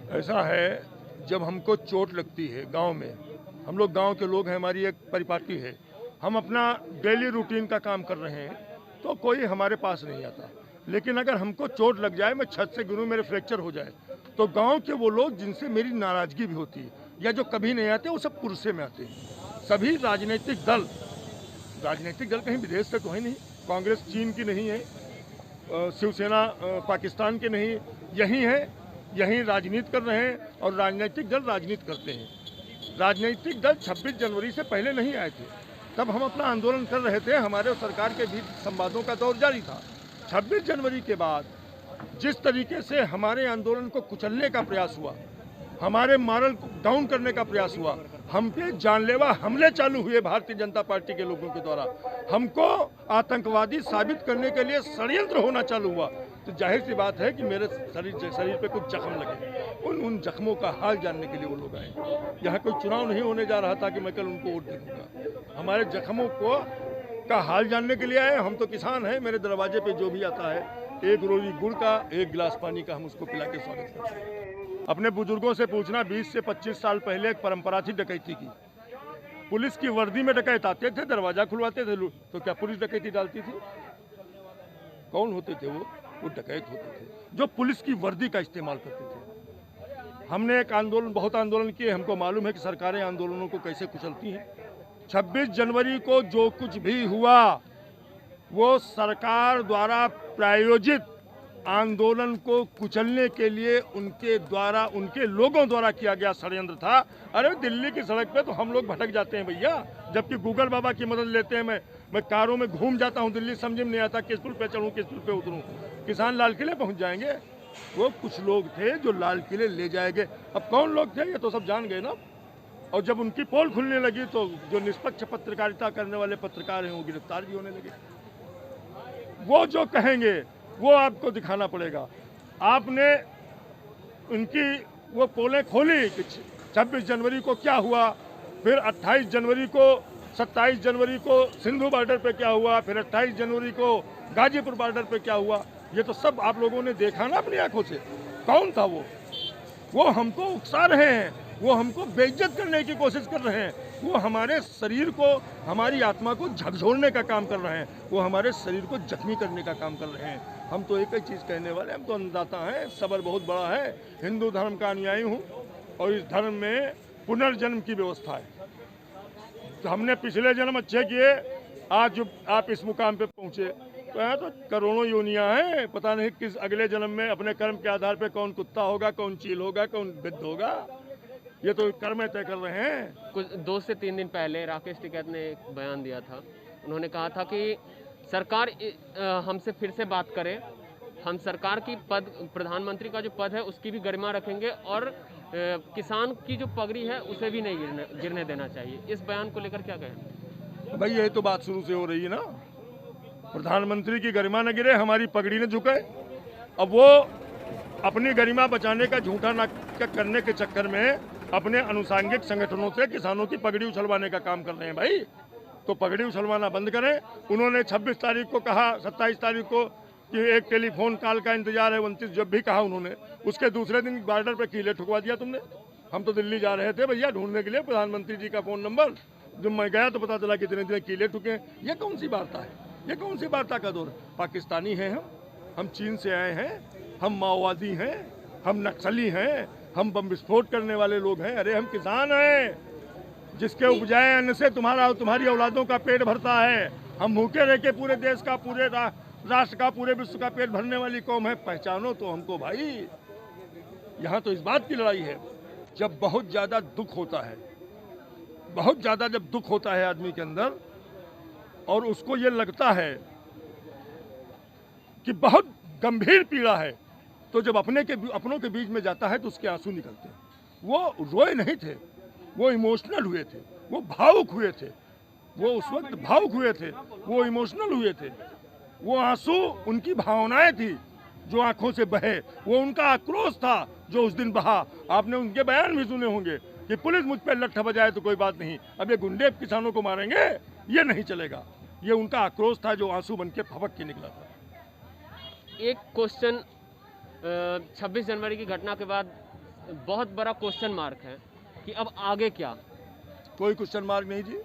ऐसा है, जब हमको चोट लगती है गांव में, हम लोग गांव के लोग हैं, हमारी एक परिपाटी है, हम अपना डेली रूटीन का काम कर रहे हैं तो कोई हमारे पास नहीं आता। लेकिन अगर हमको चोट लग जाए, मैं छत से गिरूं, मेरे फ्रैक्चर हो जाए, तो गांव के वो लोग जिनसे मेरी नाराज़गी भी होती है या जो कभी नहीं आते, वो सब पुरसे में आते हैं। सभी राजनीतिक दल कहीं विदेश से तो है नहीं, कांग्रेस चीन की नहीं है, शिवसेना पाकिस्तान के नहीं, यही है, यहीं राजनीति कर रहे हैं और राजनीतिक दल राजनीति करते हैं। राजनीतिक दल 26 जनवरी से पहले नहीं आए थे, तब हम अपना आंदोलन कर रहे थे, हमारे और सरकार के बीच संवादों का दौर जारी था। 26 जनवरी के बाद जिस तरीके से हमारे आंदोलन को कुचलने का प्रयास हुआ, हमारे मॉरल को डाउन करने का प्रयास हुआ, हम पे जानलेवा हमले चालू हुए भारतीय जनता पार्टी के लोगों के द्वारा, हमको आतंकवादी साबित करने के लिए षड्यंत्र होना चालू हुआ, तो जाहिर सी बात है कि मेरे शरीर पे कुछ जख्म लगे। उन जख्मों का हाल जानने के लिए वो लोग आए। यहाँ कोई चुनाव नहीं होने जा रहा था कि मैं कल उनको वोट दे दूँगा। हमारे जख्मों का हाल जानने के लिए आए। हम तो किसान हैं, मेरे दरवाजे पे जो भी आता है, एक रोटी गुड़ का, एक गिलास पानी का, हम उसको पिला के स्वागत करते हैं। अपने बुजुर्गों से पूछना, 20 से 25 साल पहले एक परंपरा थी डकैती की। पुलिस की वर्दी में डकैत आते थे, दरवाजा खुलवाते थे, तो क्या पुलिस डकैती डालती थी? कौन होते थे वो डकैत होते थे जो पुलिस की वर्दी का इस्तेमाल करते थे। हमने एक आंदोलन, बहुत आंदोलन किए, हमको मालूम है कि सरकारें आंदोलनों को कैसे कुचलती हैं। 26 जनवरी को जो कुछ भी हुआ वो सरकार द्वारा प्रायोजित आंदोलन को कुचलने के लिए उनके द्वारा, उनके लोगों द्वारा किया गया षड्यंत्र था। अरे दिल्ली की सड़क पे तो हम लोग भटक जाते हैं भैया, जबकि गूगल बाबा की मदद लेते हैं। मैं कारों में घूम जाता हूँ दिल्ली, समझ में नहीं आता किस पुल पे चढ़ूँ, किस पुल पे उतरूँ। किसान लाल किले पहुँच जाएंगे, वो कुछ लोग थे जो लाल किले ले जाएंगे। अब कौन लोग थे ये तो सब जान गए ना। और जब उनकी पोल खुलने लगी तो जो निष्पक्ष पत्रकारिता करने वाले पत्रकार हैं वो गिरफ्तार भी होने लगे। वो जो कहेंगे वो आपको दिखाना पड़ेगा। आपने उनकी वो पोलें खोली कि 26 जनवरी को क्या हुआ, फिर 28 जनवरी को, 27 जनवरी को सिंधु बॉर्डर पे क्या हुआ, फिर 28 जनवरी को गाजीपुर बॉर्डर पे क्या हुआ, ये तो सब आप लोगों ने देखा ना अपनी आंखों से। कौन था वो हमको उकसा रहे हैं, वो हमको बेइज्जत करने की कोशिश कर रहे हैं, वो हमारे शरीर को, हमारी आत्मा को झकझोरने का काम कर रहे हैं, वो हमारे शरीर को जख्मी करने का काम कर रहे हैं। हम तो एक ही चीज़ कहने वाले, हम तो अन्नदाता हैं, सबर बहुत बड़ा है, हिंदू धर्म का अनुयायी हूँ और इस धर्म में पुनर्जन्म की व्यवस्था है। तो हमने पिछले जन्म अच्छे किए, आज जो आप इस मुकाम पे पहुँचे, तो यहाँ तो करोड़ों योनियाँ हैं, पता नहीं किस अगले जन्म में अपने कर्म के आधार पे कौन कुत्ता होगा, कौन चील होगा, कौन गिद्ध होगा, ये तो कर्म तय कर रहे हैं। कुछ 2 से 3 दिन पहले राकेश टिकैत ने एक बयान दिया था। उन्होंने कहा था कि सरकार हमसे फिर से बात करे, हम सरकार की पद, प्रधानमंत्री का जो पद है उसकी भी गरिमा रखेंगे और किसान की जो पगड़ी है उसे भी नहीं गिरने देना चाहिए। इस बयान को लेकर क्या कहें? भाई यही तो बात शुरू से हो रही है ना, प्रधानमंत्री की गरिमा न गिरे, हमारी पगड़ी न झुके। अब वो अपनी गरिमा बचाने का झूठा नाटक करने के चक्कर में अपने अनुसांगिक संगठनों से किसानों की पगड़ी उछलवाने का काम कर रहे हैं। भाई तो पगड़ी उछलवाना बंद करें। उन्होंने 26 तारीख को कहा, 27 तारीख को कि एक टेलीफोन कॉल का इंतजार है, 29 जब भी कहा उन्होंने, उसके दूसरे दिन बॉर्डर पे कीले ठुकवा दिया तुमने। हम तो दिल्ली जा रहे थे भैया ढूंढने के लिए प्रधानमंत्री जी का फ़ोन नंबर, जब मैं गया तो पता चला कितने दिन कीले ठुके। ये कौन सी वार्ता है, ये कौन सी वार्ता का दौर? पाकिस्तानी हैं हम चीन से आए हैं, हम माओवादी हैं, हम नक्सली हैं, हम बम विस्फोट करने वाले लोग हैं। अरे हम किसान हैं, जिसके उपजाए अन्न से तुम्हारा और तुम्हारी औलादों का पेट भरता है। हम भूखे रह के पूरे देश का, पूरे राष्ट्र का, पूरे विश्व का पेट भरने वाली कौम है। पहचानो तो हमको भाई। यहाँ तो इस बात की लड़ाई है, जब बहुत ज़्यादा दुख होता है, बहुत ज़्यादा जब दुख होता है आदमी के अंदर और उसको ये लगता है कि बहुत गंभीर पीड़ा है, तो जब अपनों के बीच में जाता है तो उसके आंसू निकलते हैं। वो रोए नहीं थे, वो इमोशनल हुए थे, वो भावुक हुए थे, वो उस वक्त भावुक हुए थे, वो इमोशनल हुए थे। वो आंसू उनकी भावनाएं थी जो आंखों से बहे, वो उनका आक्रोश था जो उस दिन बहा। आपने उनके बयान भी सुने होंगे कि पुलिस मुझ पर लट्ठा बजाए तो कोई बात नहीं, अब ये गुंडे किसानों को मारेंगे, ये नहीं चलेगा। ये उनका आक्रोश था जो आंसू बन के फपक के निकला था। एक क्वेश्चन, 26 जनवरी की घटना के बाद बहुत बड़ा क्वेश्चन मार्क है कि अब आगे क्या। कोई क्वेश्चन मार्क नहीं जी,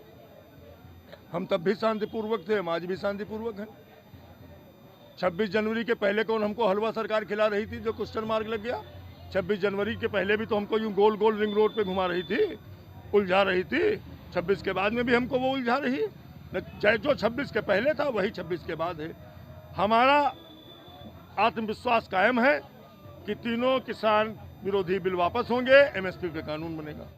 हम तब भी शांतिपूर्वक थे, हम आज भी शांतिपूर्वक हैं। 26 जनवरी के पहले कौन हमको हलवा सरकार खिला रही थी जो क्वेश्चन मार्क लग गया? 26 जनवरी के पहले भी तो हमको यूं गोल गोल रिंग रोड पे घुमा रही थी, उलझा रही थी। 26 के बाद में भी हमको वो उलझा रही है। चाहे जो 26 के पहले था वही 26 के बाद है। हमारा आत्मविश्वास कायम है कि तीनों किसान विरोधी बिल वापस होंगे, MSP पे कानून बनेगा।